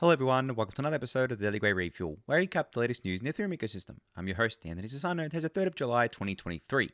Hello, everyone. Welcome to another episode of the Daily Grey Refuel, where we recap the latest news in the Ethereum ecosystem. I'm your host, Anthony Sassano, and today's the 3rd of July, 2023.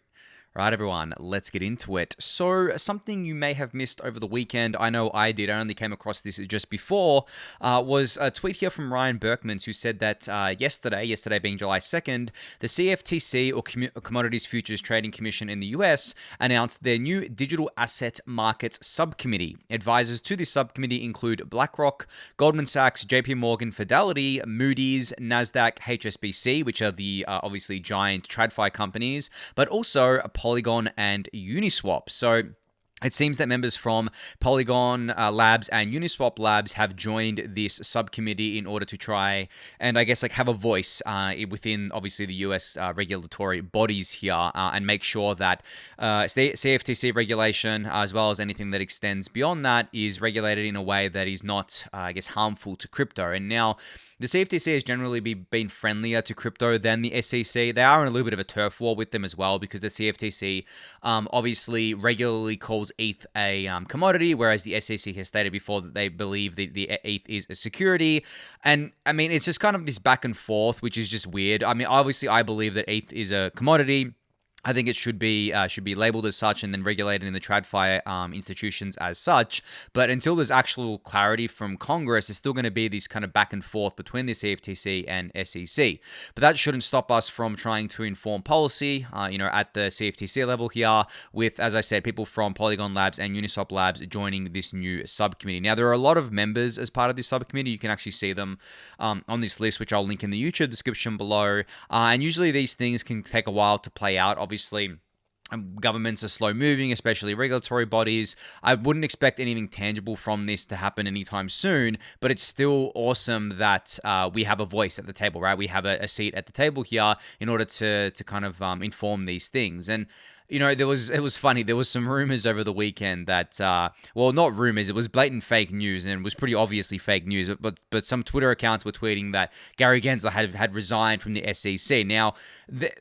Right, everyone, let's get into it. So, something you may have missed over the weekend, I know I did, I only came across this just before, was a tweet here from Ryan Berkmans who said that yesterday being July 2nd, the CFTC, or Commodities Futures Trading Commission in the US, announced their new Digital Asset Markets Subcommittee. Advisors to this subcommittee include BlackRock, Goldman Sachs, JP Morgan, Fidelity, Moody's, NASDAQ, HSBC, which are the obviously giant TradFi companies, but also Polygon and Uniswap. So it seems that members from Polygon Labs and Uniswap Labs have joined this subcommittee in order to try and have a voice within obviously the US regulatory bodies here and make sure that CFTC regulation, as well as anything that extends beyond that, is regulated in a way that is not, harmful to crypto. And now, the CFTC has generally been friendlier to crypto than the SEC. They are in a little bit of a turf war with them as well, because the CFTC obviously regularly calls ETH a commodity, whereas the SEC has stated before that they believe the ETH is a security. And I mean, it's just kind of this back and forth, which is just weird. I mean, obviously, I believe that ETH is a commodity. I think it should be labeled as such and then regulated in the TradFi institutions as such. But until there's actual clarity from Congress, there's still going to be this kind of back and forth between the CFTC and SEC. But that shouldn't stop us from trying to inform policy, at the CFTC level here, with, as I said, people from Polygon Labs and Uniswap Labs joining this new subcommittee. Now, there are a lot of members as part of this subcommittee. You can actually see them on this list, which I'll link in the YouTube description below. And usually these things can take a while to play out. Obviously, governments are slow moving, especially regulatory bodies. I wouldn't expect anything tangible from this to happen anytime soon, but it's still awesome that we have a voice at the table, right? We have a seat at the table here in order to kind of inform these things. And it was funny. There was some rumors over the weekend that, not rumors, it was blatant fake news, and it was pretty obviously fake news. But some Twitter accounts were tweeting that Gary Gensler had resigned from the SEC. Now,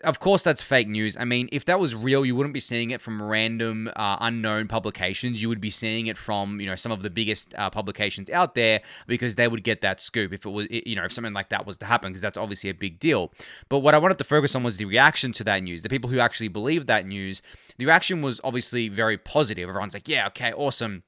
of course, that's fake news. I mean, if that was real, you wouldn't be seeing it from random, unknown publications. You would be seeing it from some of the biggest publications out there, because they would get that scoop if it was if something like that was to happen, because that's obviously a big deal. But what I wanted to focus on was the reaction to that news. The people who actually believed that news. The reaction was obviously very positive. Everyone's like, yeah, okay, awesome.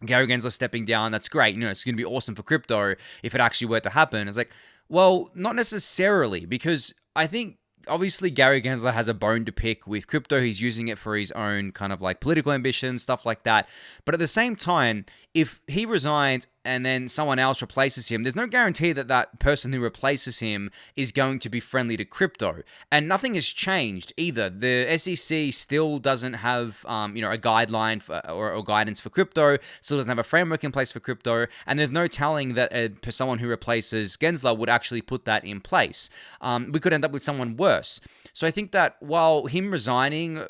Gary Gensler stepping down, that's great. It's going to be awesome for crypto if it actually were to happen. It's like, well, not necessarily, because I think obviously Gary Gensler has a bone to pick with crypto. He's using it for his own kind of like political ambitions, stuff like that. But at the same time, if he resigns and then someone else replaces him, there's no guarantee that that person who replaces him is going to be friendly to crypto. And nothing has changed either. The SEC still doesn't have, a guideline or guidance for crypto, still doesn't have a framework in place for crypto, and there's no telling that someone who replaces Gensler would actually put that in place. We could end up with someone worse. So I think that while him resigning,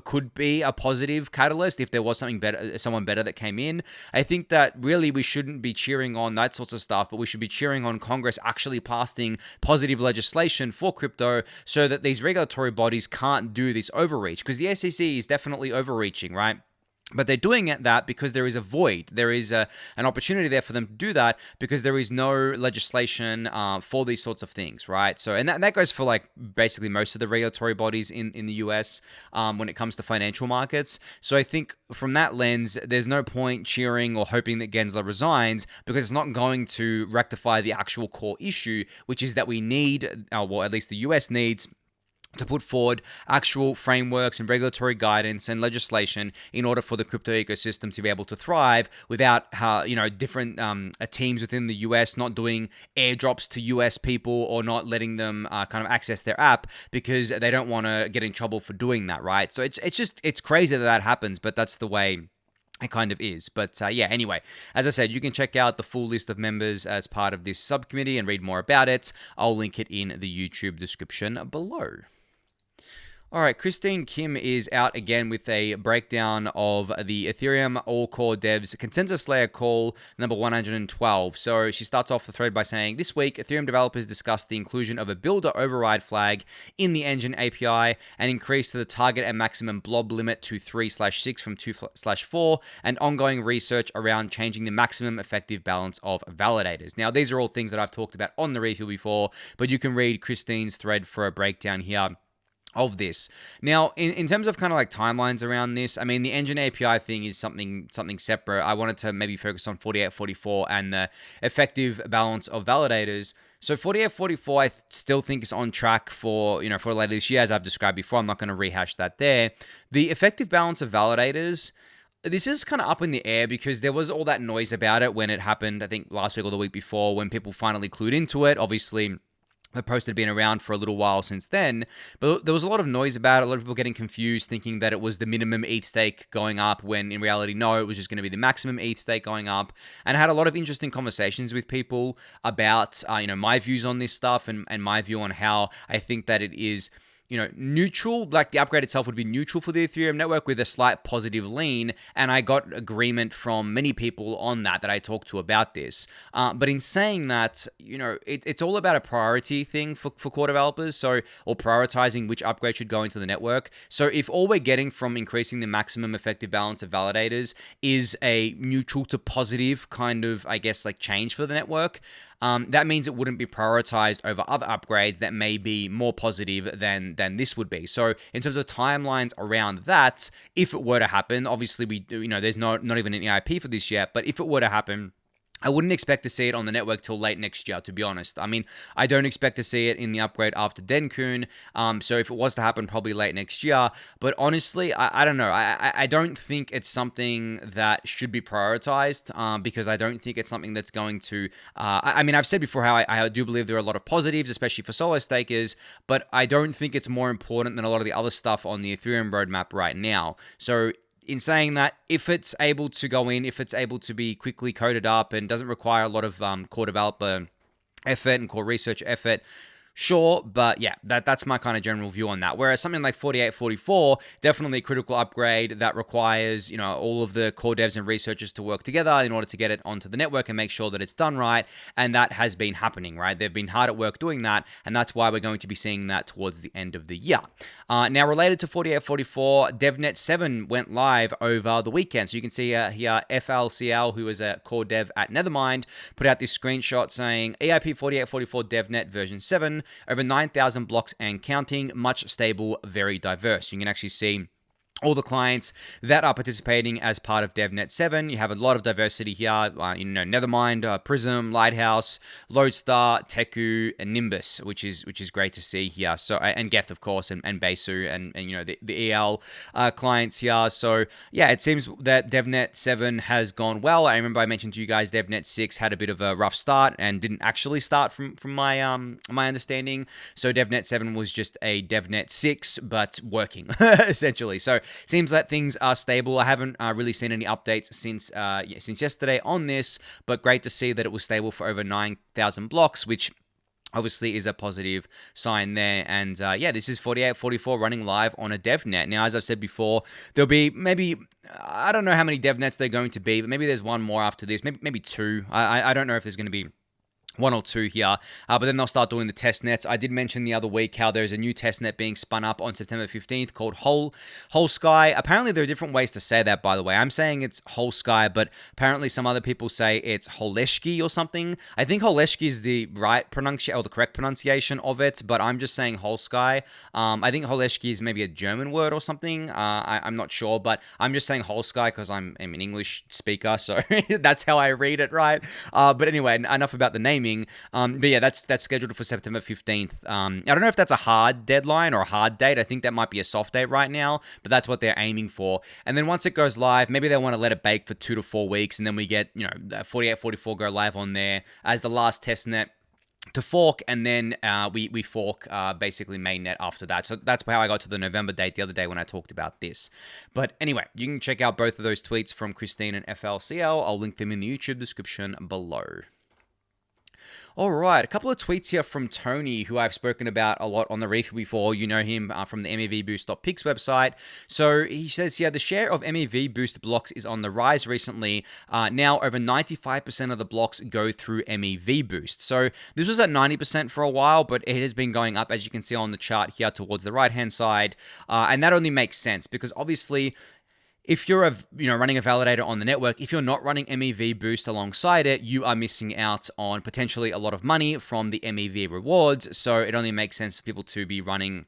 could be a positive catalyst if there was someone better that came in, I think that really we shouldn't be cheering on that sorts of stuff, but we should be cheering on Congress actually passing positive legislation for crypto so that these regulatory bodies can't do this overreach, because the SEC is definitely overreaching, right? But they're doing that because there is a void. There is an opportunity there for them to do that because there is no legislation for these sorts of things, right? So, and that goes for like basically most of the regulatory bodies in the US when it comes to financial markets. So I think from that lens, there's no point cheering or hoping that Gensler resigns, because it's not going to rectify the actual core issue, which is that we need, at least the US needs, to put forward actual frameworks and regulatory guidance and legislation in order for the crypto ecosystem to be able to thrive without different teams within the US not doing airdrops to US people or not letting them kind of access their app because they don't want to get in trouble for doing that, right? So it's crazy that happens, but that's the way it kind of is. But anyway, as I said, you can check out the full list of members as part of this subcommittee and read more about it. I'll link it in the YouTube description below. All right, Christine Kim is out again with a breakdown of the Ethereum All Core Devs Consensus Layer Call number 112. So she starts off the thread by saying, this week, Ethereum developers discussed the inclusion of a builder override flag in the engine API and increased the target and maximum blob limit to 3/6 from 2/4, and ongoing research around changing the maximum effective balance of validators. Now, these are all things that I've talked about on the refuel before, but you can read Christine's thread for a breakdown here of this. Now, in terms of kind of like timelines around this, I mean, the engine API thing is something separate. I wanted to maybe focus on 4844 and the effective balance of validators. So 4844, I still think is on track for later this year, as I've described before. I'm not going to rehash that there. The effective balance of validators, this is kind of up in the air because there was all that noise about it when it happened, I think last week or the week before, when people finally clued into it. Obviously, the post had been around for a little while since then, but there was a lot of noise about it, a lot of people getting confused, thinking that it was the minimum ETH stake going up, when in reality, no, it was just going to be the maximum ETH stake going up. And I had a lot of interesting conversations with people about, my views on this stuff and my view on how I think that it is neutral, like the upgrade itself would be neutral for the Ethereum network with a slight positive lean. And I got agreement from many people on that I talked to about this. But in saying that, it's all about a priority thing for core developers. Or prioritizing which upgrade should go into the network. So if all we're getting from increasing the maximum effective balance of validators is a neutral to positive kind of, I guess, like change for the network, that means it wouldn't be prioritized over other upgrades that may be more positive than this would be. So in terms of timelines around that, if it were to happen, obviously there's not even an EIP for this yet, but if it were to happen, I wouldn't expect to see it on the network till late next year, to be honest. I mean, I don't expect to see it in the upgrade after Dencun. So if it was to happen, probably late next year. But honestly, I don't know. I don't think it's something that should be prioritized because I don't think it's something that's going to... I mean, I've said before how I do believe there are a lot of positives, especially for solo stakers, but I don't think it's more important than a lot of the other stuff on the Ethereum roadmap right now. So in saying that, if it's able to go in, if it's able to be quickly coded up and doesn't require a lot of core developer effort and core research effort, sure, but yeah, that's my kind of general view on that. Whereas something like 4844, definitely a critical upgrade that requires, all of the core devs and researchers to work together in order to get it onto the network and make sure that it's done right. And that has been happening, right? They've been hard at work doing that, and that's why we're going to be seeing that towards the end of the year. Now, related to 4844, DevNet 7 went live over the weekend. So you can see here, FLCL, who is a core dev at Nethermind, put out this screenshot saying EIP 4844 DevNet version 7, over 9,000 blocks and counting, much stable, very diverse. You can actually see all the clients that are participating as part of DevNet 7. You have a lot of diversity here, Nethermind, Prism, Lighthouse, Lodestar, Teku, and Nimbus, which is great to see here. So, and Geth, of course, and Besu, and the EL clients here. So yeah, it seems that DevNet 7 has gone well. I remember I mentioned to you guys DevNet 6 had a bit of a rough start and didn't actually start from my my understanding. So DevNet 7 was just a DevNet 6, but working essentially. So seems that things are stable. I haven't really seen any updates since yesterday on this, but great to see that it was stable for over 9,000 blocks, which obviously is a positive sign there. And this is 4844 running live on a DevNet. Now, as I've said before, there'll be maybe, I don't know how many DevNets they're going to be, but maybe there's one more after this, maybe two. I don't know if there's going to be one or two here, but then they'll start doing the test nets. I did mention the other week how there's a new test net being spun up on September 15th called Whole Sky. Apparently, there are different ways to say that, by the way. I'm saying it's Whole Sky, but apparently some other people say it's Holeshki or something. I think Holeshki is the right pronunciation or the correct pronunciation of it, but I'm just saying Whole Sky. I think Holeshki is maybe a German word or something. I'm not sure, but I'm just saying Whole Sky because I'm an English speaker, so that's how I read it, right? But anyway, enough about the naming. But yeah, that's scheduled for September 15th. I don't know if that's a hard deadline or a hard date. I think that might be a soft date right now, but that's what they're aiming for. And then once it goes live, maybe they want to let it bake for 2 to 4 weeks, and then we get 4844 go live on there as the last test net to fork, and then we fork basically mainnet after that. So that's how I got to the November date the other day when I talked about this. But anyway, you can check out both of those tweets from Christine and FLCL. I'll link them in the YouTube description below. All right, a couple of tweets here from Tony, who I've spoken about a lot on the Reef before. You know him from the MEVBoost.pix website. So he says here, the share of MEV Boost blocks is on the rise recently. Now over 95% of the blocks go through MEV Boost. So this was at 90% for a while, but it has been going up, as you can see on the chart here towards the right-hand side. And that only makes sense because obviously if you're running a validator on the network, if you're not running MEV Boost alongside it, you are missing out on potentially a lot of money from the MEV rewards. So it only makes sense for people to be running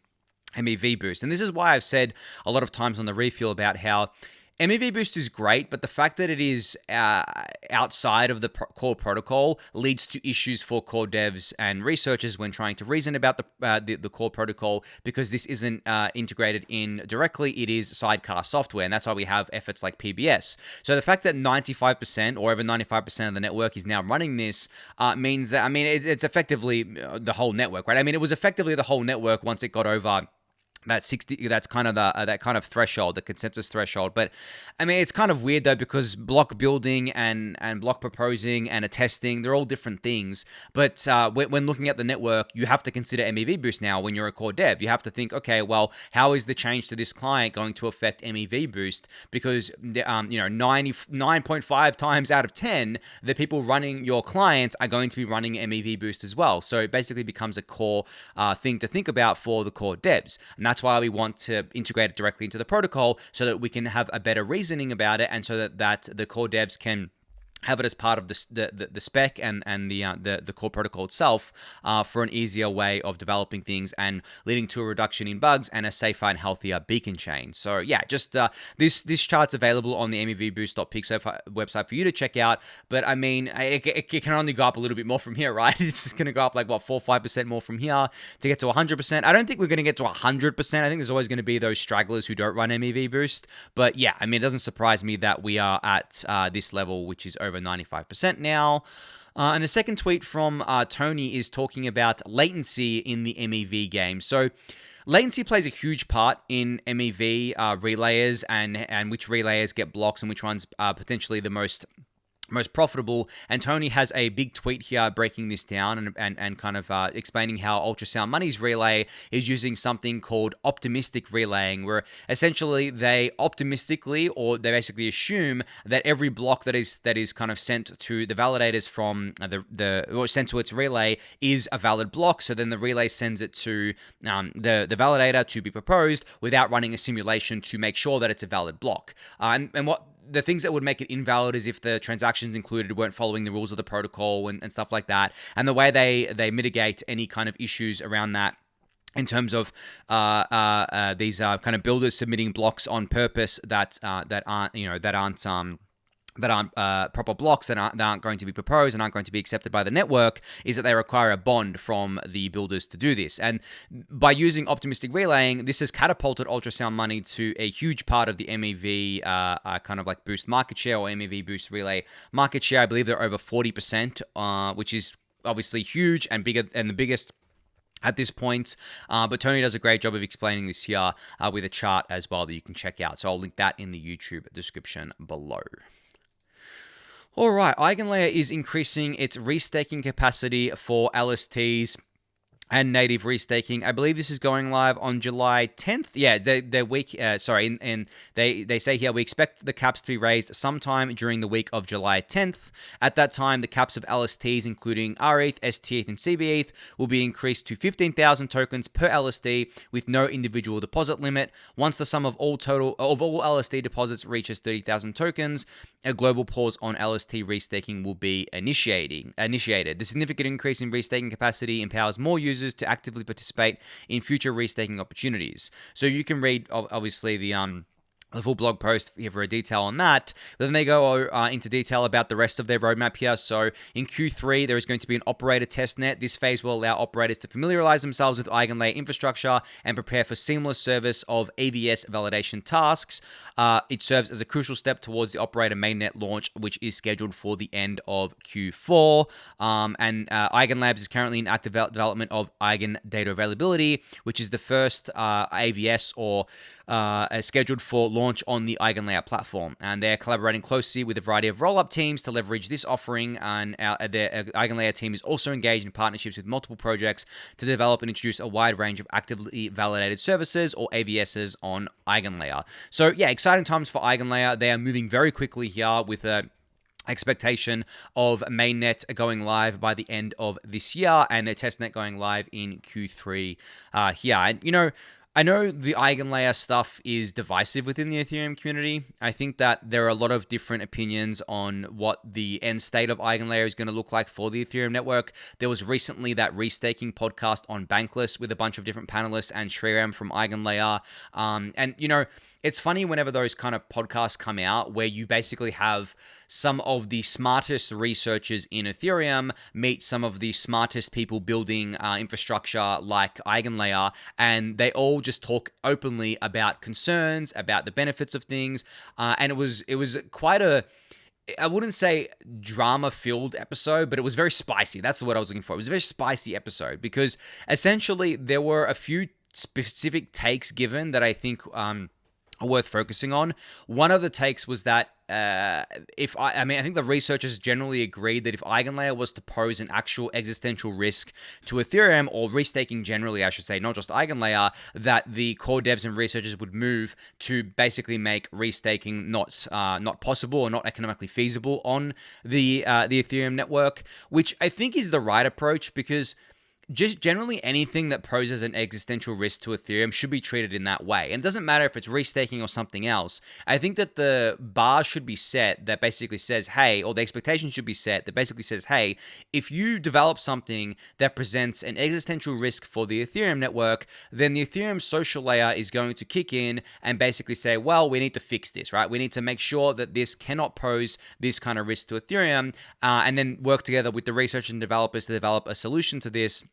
MEV Boost. And this is why I've said a lot of times on the refuel about how MEV Boost is great, but the fact that it is outside of the core protocol leads to issues for core devs and researchers when trying to reason about the core protocol, because this isn't integrated in directly. It is sidecar software, and that's why we have efforts like PBS. So the fact that 95% or over 95% of the network is now running this means that, it's effectively the whole network, right? It was effectively the whole network once it got over that 60, that's kind of that kind of threshold, the consensus threshold. But it's kind of weird though, because block building and block proposing and attesting, they're all different things. But when looking at the network, you have to consider MEV Boost now when you're a core dev. You have to think, okay, well, how is the change to this client going to affect MEV Boost? Because 99.5 times out of 10, the people running your clients are going to be running MEV Boost as well. So it basically becomes a core thing to think about for the core devs. And that's why we want to integrate it directly into the protocol, so that we can have a better reasoning about it, and so that the core devs can have it as part of the spec and the core protocol itself for an easier way of developing things and leading to a reduction in bugs and a safer and healthier beacon chain. So yeah, just this chart's available on the MEVBoost.pix website for you to check out. But it can only go up a little bit more from here, right? It's going to go up like 4 or 5% more from here to get to 100%. I don't think we're going to get to 100%. I think there's always going to be those stragglers who don't run MEV Boost. But yeah, it doesn't surprise me that we are at this level, which is over 95% now. And the second tweet from Tony is talking about latency in the MEV game. So latency plays a huge part in MEV relayers and which relayers get blocks and which ones are potentially the most profitable. And Tony has a big tweet here breaking this down and kind of explaining how Ultrasound Money's relay is using something called optimistic relaying, where essentially they basically assume that every block that is kind of sent to the validators from or sent to its relay is a valid block. So then the relay sends it to the validator to be proposed without running a simulation to make sure that it's a valid block. And what the things that would make it invalid is if the transactions included weren't following the rules of the protocol and stuff like that. And the way they mitigate any kind of issues around that in terms of these kind of builders submitting blocks on purpose that aren't proper blocks that aren't going to be proposed and aren't going to be accepted by the network, is that they require a bond from the builders to do this. And by using optimistic relaying, this has catapulted Ultrasound Money to a huge part of the MEV kind of like boost market share, or MEV boost relay market share. I believe they're over 40%, which is obviously huge and bigger and the biggest at this point. But Tony does a great job of explaining this here with a chart as well that you can check out. So I'll link that in the YouTube description below. All right, EigenLayer is increasing its restaking capacity for LSTs and native restaking. I believe this is going live on July 10th. Yeah, and they say here, we expect the caps to be raised sometime during the week of July 10th. At that time, the caps of LSTs, including RETH, STETH, and CBETH, will be increased to 15,000 tokens per LST with no individual deposit limit. Once the sum of all LST deposits reaches 30,000 tokens, a global pause on LST restaking will be initiated. The significant increase in restaking capacity empowers more users to actively participate in future restaking opportunities. So you can read, obviously, the full blog post here for a detail on that. But then they go into detail about the rest of their roadmap here. So in Q3, there is going to be an operator testnet. This phase will allow operators to familiarize themselves with EigenLayer infrastructure and prepare for seamless service of AVS validation tasks. It serves as a crucial step towards the operator mainnet launch, which is scheduled for the end of Q4. And EigenLabs is currently in active development of Eigen Data Availability, which is the first AVS or scheduled for launch launch on the EigenLayer platform. And they're collaborating closely with a variety of roll-up teams to leverage this offering. And their EigenLayer team is also engaged in partnerships with multiple projects to develop and introduce a wide range of actively validated services or AVSs on EigenLayer. So yeah, exciting times for EigenLayer. They are moving very quickly here with a expectation of mainnet going live by the end of this year and their testnet going live in Q3 here. And I know the EigenLayer stuff is divisive within the Ethereum community. I think that there are a lot of different opinions on what the end state of EigenLayer is going to look like for the Ethereum network. There was recently that restaking podcast on Bankless with a bunch of different panelists and Shreyam from EigenLayer. It's funny whenever those kind of podcasts come out where you basically have some of the smartest researchers in Ethereum meet some of the smartest people building infrastructure like EigenLayer, and they all just talk openly about concerns, about the benefits of things, and it was quite a, I wouldn't say drama-filled episode, but it was very spicy. That's the word I was looking for. It was a very spicy episode because essentially there were a few specific takes given that I think are worth focusing on. One of the takes was that I think the researchers generally agreed that if EigenLayer was to pose an actual existential risk to Ethereum, or restaking generally, I should say, not just EigenLayer, that the core devs and researchers would move to basically make restaking not possible or not economically feasible on the Ethereum network, which I think is the right approach because just generally anything that poses an existential risk to Ethereum should be treated in that way. And it doesn't matter if it's restaking or something else. I think that the bar should be set that basically says, hey, or the expectation should be set that basically says, hey, if you develop something that presents an existential risk for the Ethereum network, then the Ethereum social layer is going to kick in and basically say, well, we need to fix this, right? We need to make sure that this cannot pose this kind of risk to Ethereum, and then work together with the researchers and developers to develop a solution to this,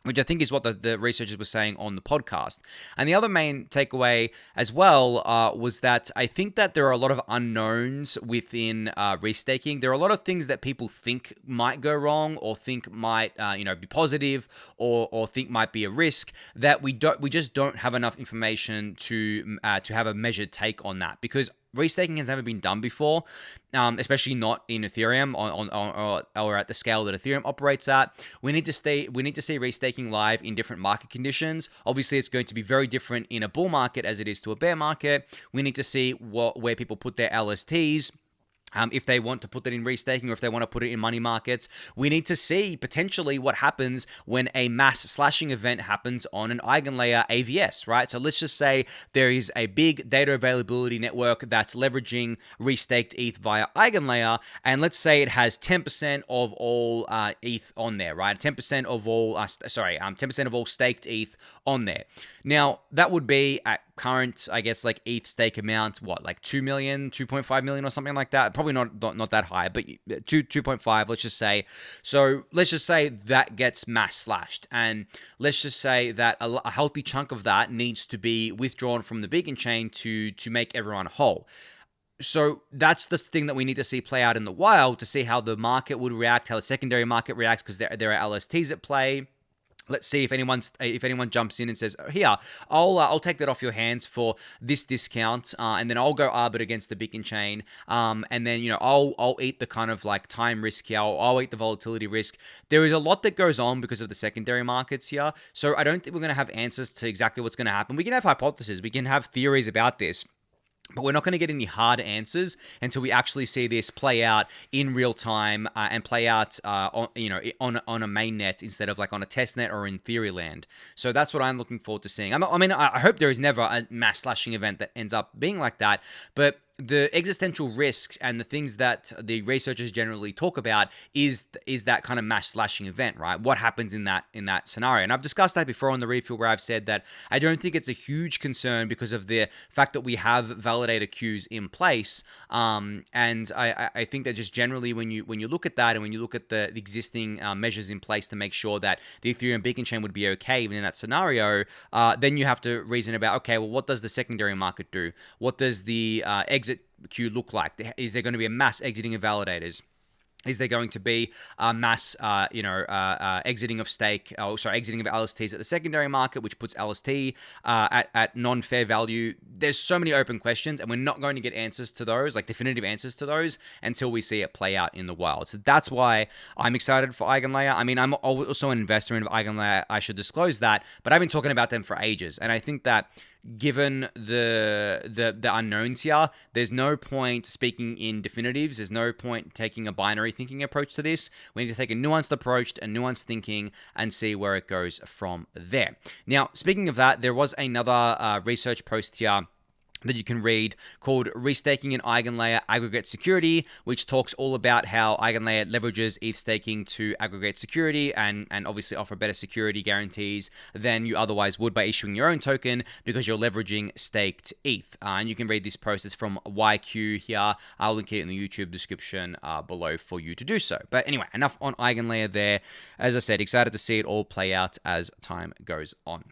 which I think is what the researchers were saying on the podcast. And the other main takeaway as well was that I think that there are a lot of unknowns within restaking. There are a lot of things that people think might go wrong or think might be positive or think might be a risk that we just don't have enough information to have a measured take on that, because restaking has never been done before, especially not in Ethereum or at the scale that Ethereum operates at. We need to see restaking live in different market conditions. Obviously, it's going to be very different in a bull market as it is to a bear market. We need to see where people put their LSTs. If they want to put that in restaking or if they want to put it in money markets. We need to see potentially what happens when a mass slashing event happens on an EigenLayer AVS, right? So let's just say there is a big data availability network that's leveraging restaked ETH via EigenLayer, and let's say it has 10% of all ETH on there, right? 10% of all, 10% of all staked ETH on there. Now, that would be at current, I guess, like ETH stake amount, like 2 million, 2.5 million or something like that. Probably not that high, but 2.5, let's just say. So let's just say that gets mass slashed. And let's just say that a healthy chunk of that needs to be withdrawn from the beacon chain to make everyone whole. So that's the thing that we need to see play out in the wild to see how the market would react, how the secondary market reacts, because there are LSTs at play. Let's see if anyone jumps in and says, "Here, I'll take that off your hands for this discount, and then I'll go arbit against the beacon chain, and then I'll eat the kind of like time risk here. I'll eat the volatility risk." There is a lot that goes on because of the secondary markets here, so I don't think we're going to have answers to exactly what's going to happen. We can have hypotheses, we can have theories about this, but we're not going to get any hard answers until we actually see this play out in real time and play out on a mainnet instead of like on a testnet or in theory land. So that's what I'm looking forward to seeing. I hope there is never a mass slashing event that ends up being like that, but the existential risks and the things that the researchers generally talk about is that kind of mass slashing event, right? What happens in that scenario? And I've discussed that before on the refuel, where I've said that I don't think it's a huge concern because of the fact that we have validator queues in place. And I think that just generally when you look at that and when you look at the existing measures in place to make sure that the Ethereum beacon chain would be okay even in that scenario, then you have to reason about, okay, well, what does the secondary market do? What does the exit queue look like? Is there going to be a mass exiting of validators? Is there going to be mass, exiting of exiting of LSTs at the secondary market, which puts LST at non-fair value? There's so many open questions, and we're not going to get answers to those, like definitive answers to those, until we see it play out in the wild. So that's why I'm excited for Eigenlayer. I mean, I'm also an investor in Eigenlayer. I should disclose that, but I've been talking about them for ages, and I think that given the unknowns here, there's no point speaking in definitives. There's no point taking a binary thinking approach to this. We need to take a nuanced approach, a nuanced thinking, and see where it goes from there. Now, speaking of that, there was another research post here that you can read called Restaking an Eigenlayer Aggregate Security, which talks all about how Eigenlayer leverages ETH staking to aggregate security and obviously offer better security guarantees than you otherwise would by issuing your own token because you're leveraging staked ETH. And you can read this post. It's from YQ here. I'll link it in the YouTube description below for you to do so. But anyway, enough on Eigenlayer there. As I said, excited to see it all play out as time goes on.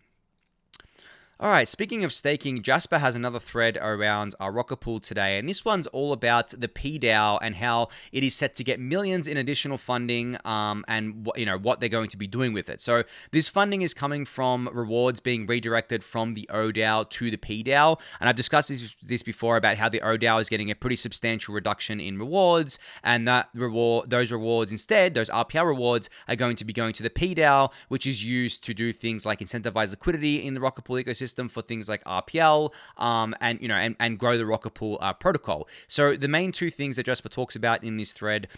All right, speaking of staking, Jasper has another thread around Rocket Pool today, and this one's all about the PDAO and how it is set to get millions in additional funding, and what they're going to be doing with it. So this funding is coming from rewards being redirected from the ODAO to the PDAO, and I've discussed this before about how the ODAO is getting a pretty substantial reduction in rewards, and those rewards instead, those RPL rewards, are going to be going to the PDAO, which is used to do things like incentivize liquidity in the Rocket Pool ecosystem for things like RPL, and grow the Rocket Pool protocol. So the main two things that Jasper talks about in this thread: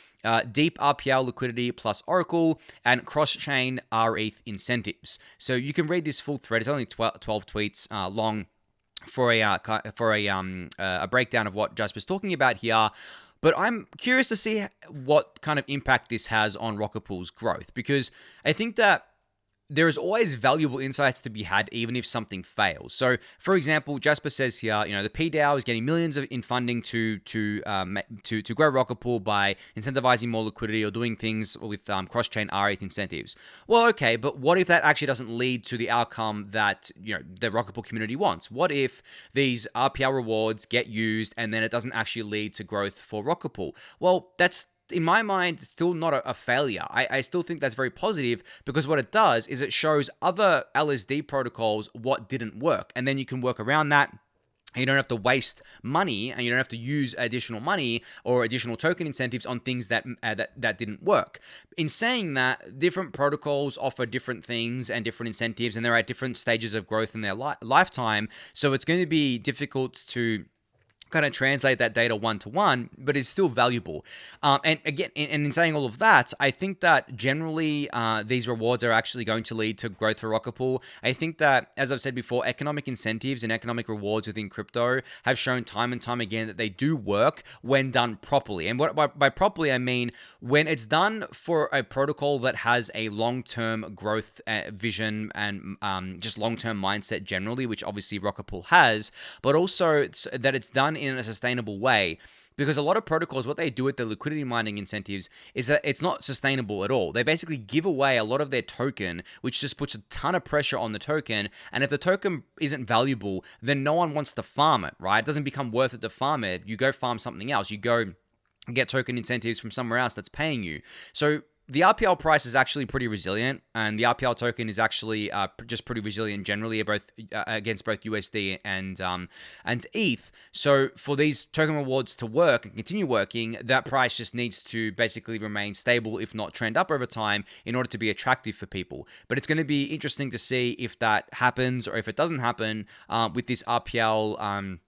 deep RPL liquidity plus Oracle, and cross-chain RETH incentives. So you can read this full thread. It's only 12 tweets long for a breakdown of what Jasper's talking about here. But I'm curious to see what kind of impact this has on Rocket Pool's growth, because I think that there is always valuable insights to be had, even if something fails. So, for example, Jasper says here, the PDAO is getting millions in funding to grow Rocket Pool by incentivizing more liquidity or doing things with cross-chain RETH incentives. Well, okay, but what if that actually doesn't lead to the outcome that the Rocket Pool community wants? What if these RPL rewards get used and then it doesn't actually lead to growth for Rocket Pool? Well, that's, in my mind, still not a failure. I still think that's very positive, because what it does is it shows other LSD protocols what didn't work, and then you can work around that. You don't have to waste money, and you don't have to use additional money or additional token incentives on things that didn't work. In saying that, different protocols offer different things and different incentives, and they're at different stages of growth in their lifetime. So it's going to be difficult to kind of translate that data one-to-one, but it's still valuable. And again, in saying all of that, I think that generally these rewards are actually going to lead to growth for Rocket Pool. I think that, as I've said before, economic incentives and economic rewards within crypto have shown time and time again that they do work when done properly. And what by properly, I mean when it's done for a protocol that has a long-term growth vision and just long-term mindset generally, which obviously Rocket Pool has, but also that it's done in a sustainable way. Because a lot of protocols, what they do with the liquidity mining incentives is that it's not sustainable at all. They basically give away a lot of their token, which just puts a ton of pressure on the token. And if the token isn't valuable, then no one wants to farm it, right? It doesn't become worth it to farm it. You go farm something else. You go get token incentives from somewhere else that's paying you. So the RPL price is actually pretty resilient, and the RPL token is actually just pretty resilient generally against both USD and ETH. So for these token rewards to work and continue working, that price just needs to basically remain stable, if not trend up over time, in order to be attractive for people. But it's going to be interesting to see if that happens or if it doesn't happen with this RPL.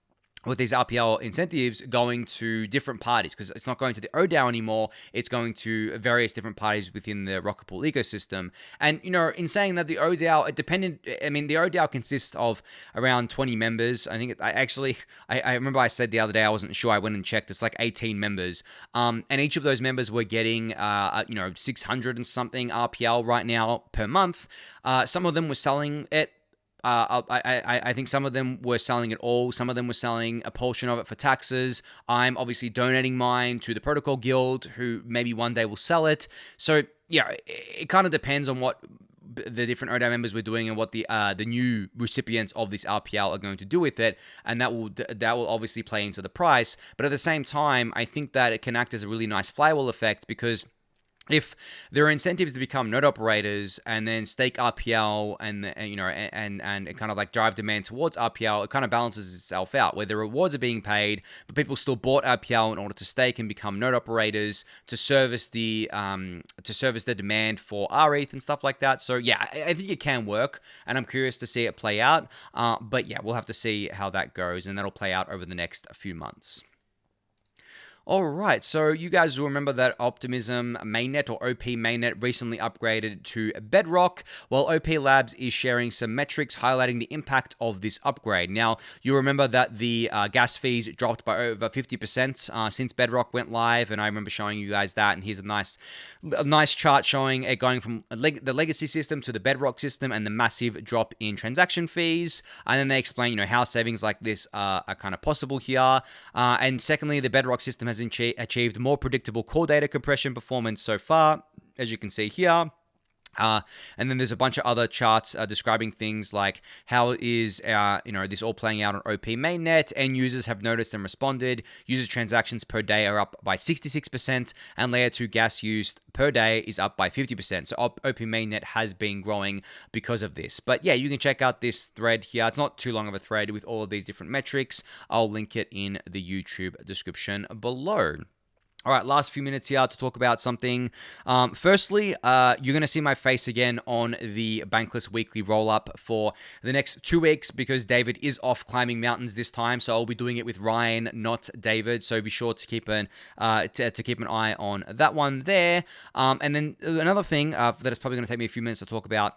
With these RPL incentives going to different parties, because it's not going to the ODAO anymore, it's going to various different parties within the Rocket Pool ecosystem. And, in saying that the ODAO, the ODAO consists of around 20 members. I think, I remember I said the other day, I wasn't sure, I went and checked, it's like 18 members. And each of those members were getting, 600 and something RPL right now per month. Some of them were selling it. I think some of them were selling it all. Some of them were selling a portion of it for taxes. I'm obviously donating mine to the Protocol Guild, who maybe one day will sell it. So, yeah, it kind of depends on what the different ODA members were doing and what the new recipients of this RPL are going to do with it, and that will obviously play into the price. But at the same time, I think that it can act as a really nice flywheel effect, because if there are incentives to become node operators and then stake RPL and kind of like drive demand towards RPL, it kind of balances itself out where the rewards are being paid, but people still bought RPL in order to stake and become node operators to service the demand for RETH and stuff like that. So yeah, I think it can work, and I'm curious to see it play out. But yeah, we'll have to see how that goes, and that'll play out over the next few months. All right, so you guys will remember that Optimism mainnet, or OP mainnet, recently upgraded to Bedrock, while OP Labs is sharing some metrics highlighting the impact of this upgrade. Now, you remember that the gas fees dropped by over 50% since Bedrock went live, and I remember showing you guys that, and here's a nice chart showing it going from the legacy system to the Bedrock system and the massive drop in transaction fees. And then they explain, how savings like this are kind of possible here. And secondly, the Bedrock system has achieved more predictable core data compression performance so far, as you can see here. And then there's a bunch of other charts describing things like how is this all playing out on OP mainnet. End users have noticed and responded. User transactions per day are up by 66%, and layer 2 gas used per day is up by 50%. So OP mainnet has been growing because of this. But yeah, you can check out this thread here. It's not too long of a thread with all of these different metrics. I'll link it in the YouTube description below. All right, last few minutes here to talk about something. Firstly, you're going to see my face again on the Bankless Weekly Roll-Up for the next 2 weeks, because David is off climbing mountains this time, so I'll be doing it with Ryan, not David. So be sure to keep an eye on that one there. And then another thing that is probably going to take me a few minutes to talk about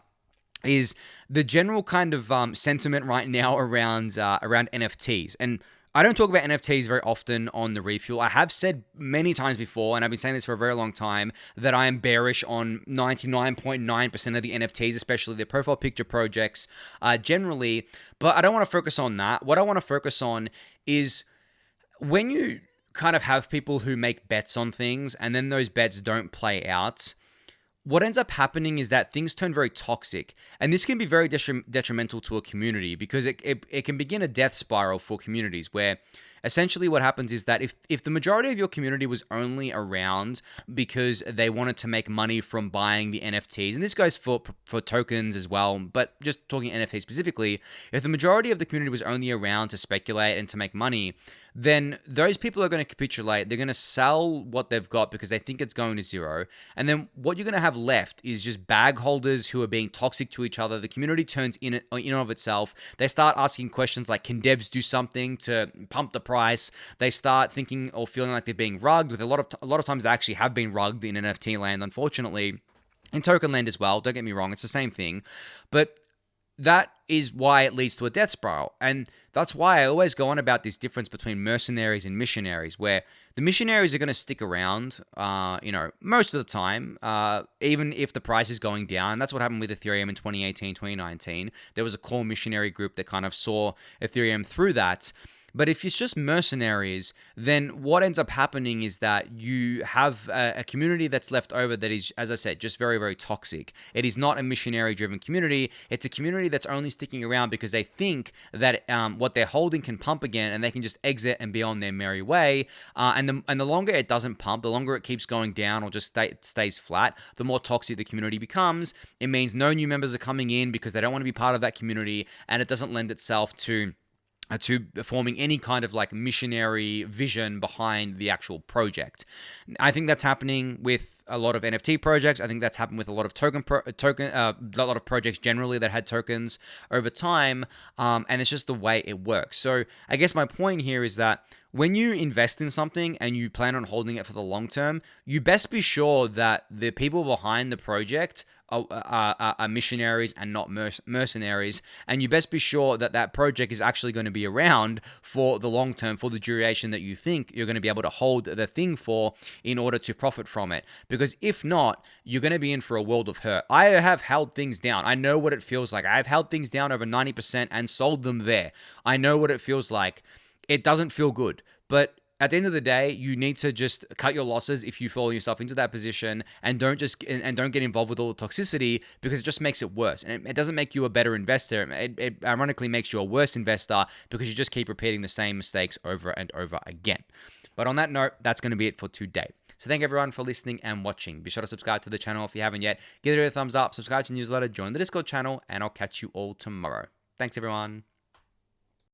is the general kind of sentiment right now around NFTs. And I don't talk about NFTs very often on the Refuel. I have said many times before, and I've been saying this for a very long time, that I am bearish on 99.9% of the NFTs, especially the profile picture projects generally. But I don't want to focus on that. What I want to focus on is when you kind of have people who make bets on things and then those bets don't play out, what ends up happening is that things turn very toxic. And this can be very detrimental to a community, because it can begin a death spiral for communities where essentially what happens is that if the majority of your community was only around because they wanted to make money from buying the NFTs, and this goes for tokens as well, but just talking NFTs specifically, if the majority of the community was only around to speculate and to make money, then those people are going to capitulate. They're going to sell what they've got because they think it's going to zero. And then what you're going to have left is just bag holders who are being toxic to each other. The community turns in and of itself. They start asking questions like, can devs do something to pump the price? They start thinking or feeling like they're being rugged. With a lot of times they actually have been rugged in NFT land, unfortunately. In token land as well, don't get me wrong, it's the same thing. But that is why it leads to a death spiral. And that's why I always go on about this difference between mercenaries and missionaries, where the missionaries are going to stick around, most of the time, even if the price is going down. That's what happened with Ethereum in 2018, 2019. There was a core missionary group that kind of saw Ethereum through that. But if it's just mercenaries, then what ends up happening is that you have a community that's left over that is, as I said, just very, very toxic. It is not a missionary-driven community. It's a community that's only sticking around because they think that what they're holding can pump again, and they can just exit and be on their merry way. And the longer it doesn't pump, the longer it keeps going down or just stays flat, the more toxic the community becomes. It means no new members are coming in because they don't want to be part of that community, and it doesn't lend itself to forming any kind of like missionary vision behind the actual project. I think that's happening with a lot of NFT projects. I think that's happened with a lot of a lot of projects generally that had tokens over time, and it's just the way it works. So I guess my point here is that when you invest in something and you plan on holding it for the long term, you best be sure that the people behind the project are missionaries and not mercenaries, and you best be sure that that project is actually going to be around for the long term, for the duration that you think you're going to be able to hold the thing for in order to profit from it. Because if not, you're going to be in for a world of hurt. I have held things down. I know what it feels like. I've held things down over 90% and sold them there. I know what it feels like. It doesn't feel good, but at the end of the day, you need to just cut your losses if you fall yourself into that position, and don't get involved with all the toxicity, because it just makes it worse. And it doesn't make you a better investor. It ironically makes you a worse investor, because you just keep repeating the same mistakes over and over again. But on that note, that's going to be it for today. So thank everyone for listening and watching. Be sure to subscribe to the channel if you haven't yet. Give it a thumbs up, subscribe to the newsletter, join the Discord channel, and I'll catch you all tomorrow. Thanks everyone.